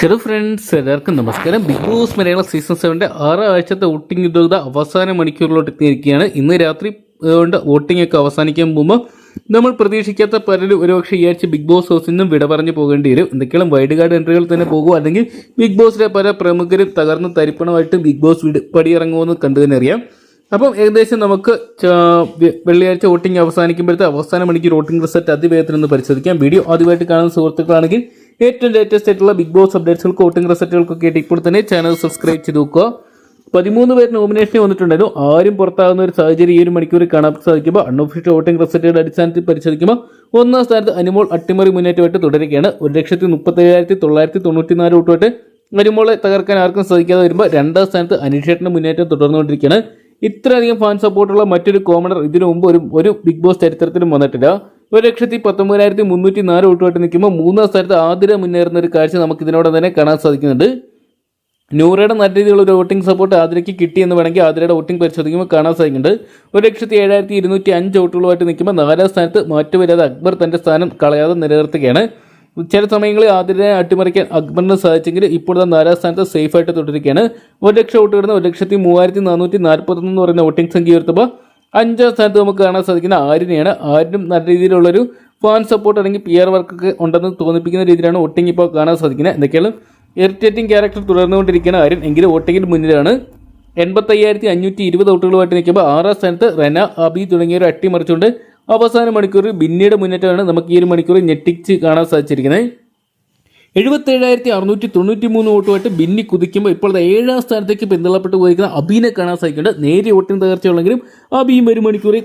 Hello friends, എല്ലാവർക്കും നമസ്കാരം. Big boss Malayalam season 7 6 ആഴ്ചത്തെ വോട്ടിംഗ് യുദ്ധ അവസാന മണിക്കൂറിലോട്ട് എത്തിയിരിക്കുകയാണ്. ഇന്ന് രാത്രി കൊണ്ട് വോട്ടിംഗ് ഒക്കെ അവസാനിക്കാൻ പോകുമ്പോൾ നമ്മൾ പ്രതീക്ഷിക്കാത്ത പലരും ഒരുപക്ഷെ ഈ ആഴ്ച ബിഗ് ബോസ് ഹൗസിൽ നിന്നും വിട പറഞ്ഞു പോകേണ്ടി വരും. എന്തൊക്കെയാണ് വൈഡ് കാർഡ് എൻട്രികൾ തന്നെ പോകുമോ, അല്ലെങ്കിൽ ബിഗ് ബോസിലെ പല പ്രമുഖരും തകർന്ന് തരിപ്പണമായിട്ട് ബിഗ് ബോസ് പടിയിറങ്ങുമെന്ന് കണ്ടു തന്നെ അറിയാം. അപ്പം ഏകദേശം നമുക്ക് വെള്ളിയാഴ്ച വോട്ടിംഗ് അവസാനിക്കുമ്പോഴത്തെ അവസാന മണിക്കൂർ വോട്ടിംഗ് റിസൾട്ട് അതിവേഗത്തിൽ നിന്ന് പരിശോധിക്കാം. വീഡിയോ ആദ്യമായിട്ട് കാണുന്ന സുഹൃത്തുക്കളാണെങ്കിൽ ഏറ്റവും ലേറ്റസ്റ്റ് ആയിട്ടുള്ള ബിഗ് ബോസ് അപ്ഡേറ്റ്സുകൾക്ക് വോട്ടിംഗ് റിസൾട്ടുകൾക്കൊക്കെ ആയിട്ട് ഇപ്പോൾ തന്നെ ചാനൽ സബ്സ്ക്രൈബ് ചെയ്ത് നോക്കുക. 13 പേര് നോമിനേഷൻ വന്നിട്ടുണ്ടായിരുന്നു. ആരും പുറത്താകുന്ന ഒരു സാഹചര്യം ഈ ഒരു മണിക്കൂർ കാണാൻ സാധിക്കുമ്പോൾ അൺഒഫീഷ്യൽ വോട്ടിംഗ് റിസൾട്ടുകളുടെ അടിസ്ഥാനത്തിൽ പരിശോധിക്കുമ്പോൾ ഒന്നാം സ്ഥാനത്ത് അനുമോൾ അട്ടിമറി മുന്നേറ്റമായിട്ട് തുടരുകയാണ്. 1,37,994 വോട്ടുമായിട്ട് അനുമോളെ തകർക്കാൻ ആർക്കും സാധിക്കാതെ വരുമ്പോൾ രണ്ടാം സ്ഥാനത്ത് അനീഷേട്ടന്റെ മുന്നേറ്റം തുടർന്നുകൊണ്ടിരിക്കുകയാണ്. ഇത്രയധികം ഫാൻ സപ്പോർട്ടുള്ള മറ്റൊരു കോമണർ ഇതിനു മുമ്പ് ഒരു ബിഗ് ബോസ് ചരിത്രത്തിലും വന്നിട്ടില്ല. 1,19,304 വോട്ടുമായിട്ട് നിൽക്കുമ്പോൾ മൂന്നാം സ്ഥാനത്ത് ആതിര മുന്നേറുന്ന ഒരു കാഴ്ച നമുക്ക് ഇതിനോട് തന്നെ കാണാൻ സാധിക്കുന്നുണ്ട്. നൂറയുടെ നല്ല രീതിയിലുള്ള ഒരു വോട്ടിംഗ് സപ്പോർട്ട് ആതിരയ്ക്ക് കിട്ടിയെന്ന് വേണമെങ്കിൽ ആതിരയുടെ വോട്ടിംഗ് പരിശോധിക്കുമ്പോൾ കാണാൻ സാധിക്കുന്നുണ്ട്. 1,07,205 വോട്ടുകളുമായിട്ട് നിൽക്കുമ്പോൾ നാലാം സ്ഥാനത്ത് മാറ്റുവരാതെ അക്ബർ തന്റെ സ്ഥാനം കളയാതെ നിലനിർത്തുകയാണ്. ചില സമയങ്ങളിൽ ആതിരയെ അട്ടിമറിക്കാൻ അക്ബറിന് സാധിച്ചെങ്കിൽ ഇപ്പോഴത്തെ നാലാം സ്ഥാനത്ത് സേഫായിട്ട് തുടരുകയാണ്. 1,00,000 വോട്ട് കിടന്ന് 1,03,441 എന്ന് പറയുന്ന വോട്ടിംഗ് സംഖ്യ ഉയർത്തുമ്പോൾ അഞ്ചാം സ്ഥാനത്ത് നമുക്ക് കാണാൻ സാധിക്കുന്ന ആര്യനെയാണ്. ആര്യനും നല്ല രീതിയിലുള്ളൊരു ഫാൻ സപ്പോർട്ട് അല്ലെങ്കിൽ PR വർക്കൊക്കെ ഉണ്ടെന്ന് തോന്നിപ്പിക്കുന്ന രീതിയിലാണ് വോട്ടിംഗ് ഇപ്പോൾ കാണാൻ സാധിക്കുന്നത്. എന്തൊക്കെയാണ് ഇറിറ്റേറ്റിംഗ് ക്യാരക്ടർ തുടർന്നുകൊണ്ടിരിക്കുകയാണ് ആര്യൻ, എങ്കിലും വോട്ടിങ്ങിൽ മുന്നിലാണ്. 85,520 വോട്ടുകളുമായിട്ട് നിൽക്കുമ്പോൾ ആറാം സ്ഥാനത്ത് റെന, അബി തുടങ്ങിയവർ അട്ടിമറിച്ചുകൊണ്ട് അവസാന മണിക്കൂറിൽ ബിന്നിയുടെ മുന്നേറ്റമാണ് നമുക്ക് ഈ ഒരു മണിക്കൂറിൽ ഞെട്ടിച്ച് കാണാൻ സാധിച്ചിരിക്കുന്നത്. 77,693 വോട്ടുമായിട്ട് ബിന്നി കുതിക്കുമ്പോൾ ഇപ്പോഴത്തെ 7ാം സ്ഥാനത്തേക്ക് പിന്തള്ളപ്പെട്ട് പോയിരിക്കുന്ന അബീനെ കാണാൻ സാധിക്കുന്നുണ്ട്. നേരിയ വോട്ടിന് തകർച്ചയുള്ളെങ്കിലും അബിയും ഒരു മണിക്കൂറിൽ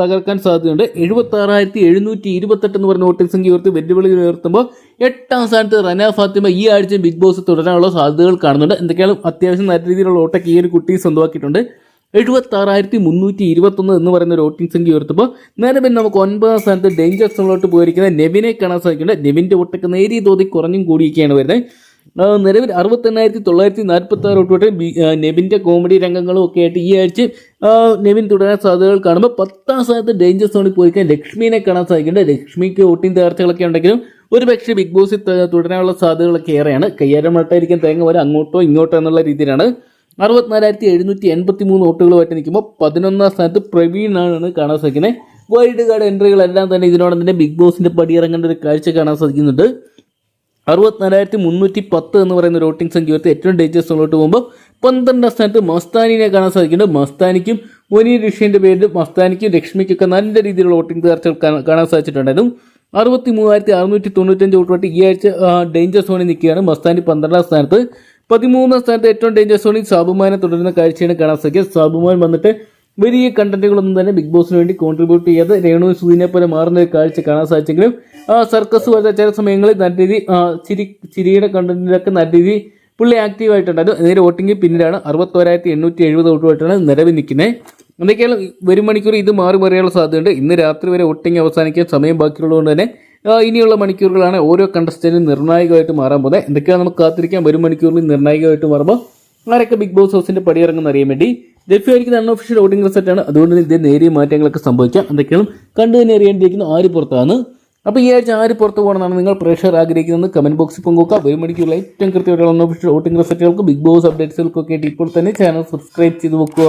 തകർക്കാൻ സാധ്യതയുണ്ട്. 76,728 എന്ന് പറഞ്ഞ വോട്ടിംഗ് സംഖ്യ ഉയർത്തി വെല്ലുവിളി ഉയർത്തുമ്പോൾ 8ാം സ്ഥാനത്ത് റന ഫാത്തിമ ഈ ആഴ്ച ബിഗ് ബോസ് തുടരാനുള്ള സാധ്യതകൾ കാണുന്നുണ്ട്. എന്തൊക്കെയാണ് അത്യാവശ്യം നല്ല രീതിയിലുള്ള വോട്ടൊക്കെ ഈ ഒരു കുട്ടി സ്വന്തമാക്കിയിട്ടുണ്ട്. 76,321 എന്ന് പറയുന്ന ഒരു വോട്ടിംഗ് സംഖ്യ ഉയർത്തുമ്പോൾ നിലവിൽ നമുക്ക് 9ാം സ്ഥാനത്ത് ഡേഞ്ചർ സോണിലോട്ട് പോയിരിക്കുന്ന നെവിനെ കാണാൻ സാധിക്കുന്നുണ്ട്. നെവിന്റെ വോട്ടൊക്കെ നേരിയ തോതിൽ കുറഞ്ഞും കൂടിയൊക്കെയാണ് വരുന്നത്. നിലവിൽ 68,946 വോട്ടോട്ട് നെവിന്റെ കോമഡി രംഗങ്ങളും ഒക്കെ ആയിട്ട് ഈ ആഴ്ച നെവിൻ തുടരാൻ സാധ്യതകൾ കാണുമ്പോൾ 10ാം സ്ഥാനത്ത് ഡേഞ്ചർ സോണിൽ പോയിരിക്കാൻ ലക്ഷ്മിനെ കാണാൻ സാധിക്കുന്നുണ്ട്. ലക്ഷ്മിക്ക് വോട്ടിംഗ് തകർച്ചകളൊക്കെ ഉണ്ടെങ്കിലും ഒരുപക്ഷെ ബിഗ് ബോസിൽ തുടരാനുള്ള സാധ്യതകളൊക്കെ ഏറെയാണ്. കയ്യാരം മട്ടായിരിക്കാൻ തേങ്ങ പോലെ അങ്ങോട്ടോ ഇങ്ങോട്ടോ എന്നുള്ള രീതിയിലാണ്. 64,783 വോട്ടുകളുമായിട്ട് നിൽക്കുമ്പോൾ 11ാം സ്ഥാനത്ത് പ്രവീണാണ് കാണാൻ സാധിക്കുന്നത്. വൈൽഡ് കാർഡ് എൻട്രികളെല്ലാം തന്നെ ഇതിനോടൊപ്പം തന്നെ ബിഗ് ബോസിന്റെ പടിയിറങ്ങേണ്ട ഒരു കാഴ്ച കാണാൻ സാധിക്കുന്നുണ്ട്. 64,310 എന്ന് പറയുന്ന ഒരു വോട്ടിംഗ് സംഖ്യ ഉയർത്തി ഏറ്റവും ഡേഞ്ചേഴ്സ് സോണിലോട്ട് പോകുമ്പോൾ 12ാം സ്ഥാനത്ത് മസ്താനിനെ കാണാൻ സാധിക്കുന്നുണ്ട്. മസ്താനിക്കും മുനീർ ഋഷിന്റെ പേരിൽ മസ്താനിക്കും ലക്ഷ്മിക്കൊക്കെ നല്ല രീതിയിലുള്ള വോട്ടിംഗ് തകർച്ചകൾ കാണാൻ സാധിച്ചിട്ടുണ്ടായിരുന്നു. 63,695 വോട്ടുമായിട്ട് ഈ ആഴ്ച ഡേഞ്ചർ സോണിൽ നിൽക്കുകയാണ്. മസ്താനി 12ാം സ്ഥാനത്ത്. 13ാം സ്ഥാനത്ത് ഏറ്റവും ഡേഞ്ചർ സോണിൽ സാബുമാനെ തുടരുന്ന കാഴ്ചയാണ് കാണാൻ സാധിക്കുക. സാബുമാൻ വന്നിട്ട് വലിയ കണ്ടന്റുകളൊന്നും തന്നെ ബിഗ് ബോസിന് വേണ്ടി കോൺട്രിബ്യൂട്ട് ചെയ്യാതെ രേണു സുധീനെ പോലെ മാറുന്ന ഒരു കാഴ്ച കാണാൻ സാധിച്ചെങ്കിലും സർക്കസ് പോലത്തെ ചില സമയങ്ങളിൽ നല്ല രീതി ചിരിയുടെ കണ്ടന്റിലൊക്കെ നല്ല രീതി പുള്ളി ആക്റ്റീവ് ആയിട്ടുണ്ടായിരുന്നു. നേരെ വോട്ടിംഗ് പിന്നിലാണ്. 61,870 വോട്ടുമായിട്ടാണ് നിലവിൽ നിൽക്കുന്നത്. എന്തൊക്കെയാണ് വരും മണിക്കൂർ ഇത് മാറി മറിയാനുള്ള സാധ്യതയുണ്ട്. ഇന്ന് രാത്രി വരെ വോട്ടിംഗ് അവസാനിക്കാൻ സമയം ബാക്കിയുള്ളതുകൊണ്ട് തന്നെ ഇനിയുള്ള മണിക്കൂറുകളാണ് ഓരോ കണ്ടസ്റ്റന്റും നിർണായകമായിട്ട് മാറാൻ പോകുന്നത്. എന്തൊക്കെയാണ് നമുക്ക് കാത്തിരിക്കാം വരും മണിക്കൂറിൽ നിർണായകമായിട്ട് മാറുമ്പോൾ ആരൊക്കെ ബിഗ് ബോസ് ഹൗസിന്റെ പടിയിറങ്ങുന്ന അറിയാൻ വേണ്ടി. ലഭ്യമായിരിക്കുന്ന അൺഒഫീഷ്യൽ വോട്ടിംഗ് റിസൾട്ടാണ്, അതുകൊണ്ട് ഇതിന്റെ നേരിയ മാറ്റങ്ങളൊക്കെ സംഭവിക്കാം. എന്തൊക്കെയാണ് കണ്ടു തന്നെ അറിയേണ്ടിയിരിക്കുന്നു ആര് പുറത്താണ്. അപ്പോൾ ഈ ആഴ്ച ആര് പുറത്തു പോകണമെന്നാണ് നിങ്ങൾ പ്രേക്ഷകർ ആഗ്രഹിക്കുന്നത് കമന്റ് ബോക്സിൽ പങ്കുവെക്കുക. വരും മണിക്കൂറിൽ ഏറ്റവും കൃത്യമായിട്ടുള്ള അൺഒഫീഷ്യൽ വോട്ടിംഗ് റിസൾട്ടുകൾക്ക് ബിഗ് ബോസ് അപ്ഡേറ്റ്സുകൾക്കൊക്കെ ഇപ്പോൾ തന്നെ ചാനൽ സബ്സ്ക്രൈബ് ചെയ്ത് വെക്കുക.